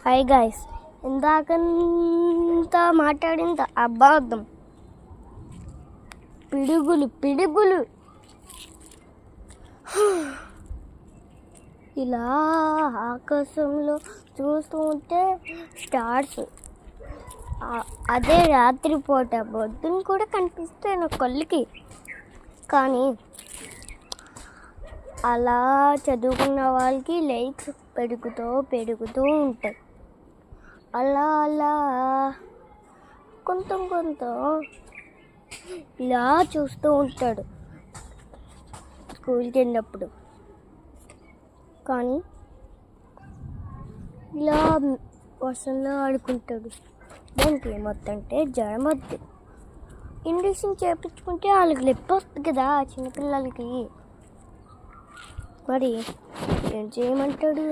Hi guys, ఇందాకంతా మాట్లాడింది అబద్ధం. పిడుగులు ఇలా ఆకాశంలో చూస్తూ ఉంటే స్టార్స్ అదే రాత్రిపూట పొద్దున కూడా కనిపిస్తాయి నా కళ్ళకి. కానీ అలా చదువుకున్న వాళ్ళకి లైక్స్ పెరుగుతూ ఉంటాయి. అలా కొంత ఇలా చూస్తూ ఉంటాడు స్కూల్కి వెళ్ళినప్పుడు. కానీ ఇలా వర్షంలో ఆడుకుంటాడు. దానికి ఏమొద్దంటే జ్వరం వద్దు. ఇంజక్షన్ చేయించుకుంటే వాళ్ళకి నొప్పి వస్తుంది కదా చిన్నపిల్లలకి. మరి ఏం చేయమంటాడు?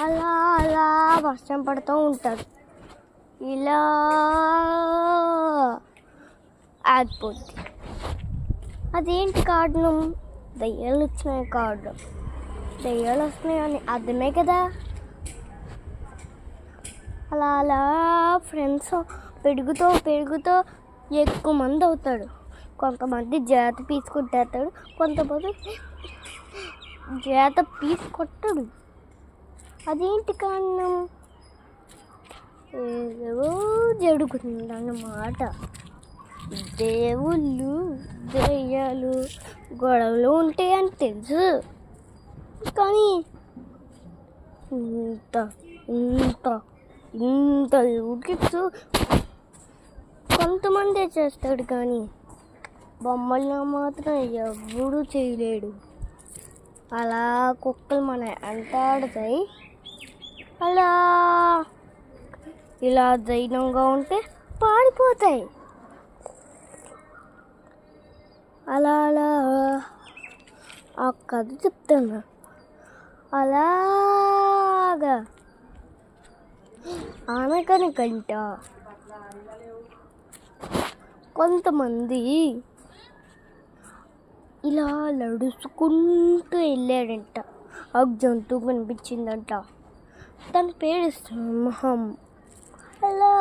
అలా వర్షం పడుతూ ఉంటాడు. ఇలా ఆగిపోద్ది. అదేంటి కారణం? దయ్యాలు వచ్చినాయి కారణం. దయ్యాలు వస్తున్నాయని అర్థమే కదా. అలా ఫ్రెండ్స్ పెరుగుతూ ఎక్కువ మంది అవుతాడు. కొంతమంది జాత పీస్ కొట్టేస్తాడు, కొంతమంది జాత పీస్ కొట్టడు. అదేంటి కారణం? ఏదో జరుగుతుందన్నమాట. దేవుళ్ళు దయ్యాలు గొడవలు ఉంటాయని తెలుసు, కానీ ఇంత యూట్యూబ్స్ కొంతమందే చేస్తాడు, కానీ బొమ్మల్లో మాత్రం ఎవడూ చేయలేడు. అలా కుక్కలు మన అంటాడుతాయి. అలా ఇలా ధైర్యంగా ఉంటే పారిపోతాయి. అలా ఆ కథ చెప్తున్నా. అలాగా అనగనగంట కొంతమంది ఇలా నడుచుకుంటూ వెళ్ళాడంట. ఆ జంతువు కనిపించిందంట. దాని పేరు సింహం. అలా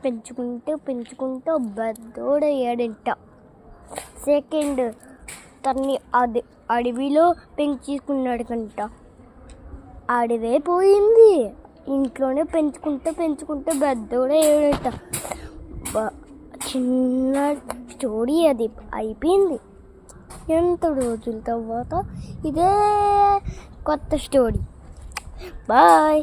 పెంచుకుంటూ పెద్దోడయ్యాడంట. సెకండ్ తన్ని అడవిలో పెంచుకున్నాడు కంట. అడవే పోయింది. ఇంట్లోనే పెంచుకుంటూ పెద్దోడయ్యాడంట. చిన్న స్టోరీ అది అయిపోయింది. ఎంత రోజుల తర్వాత ఇదే కొత్త స్టోరీ. బాయ్.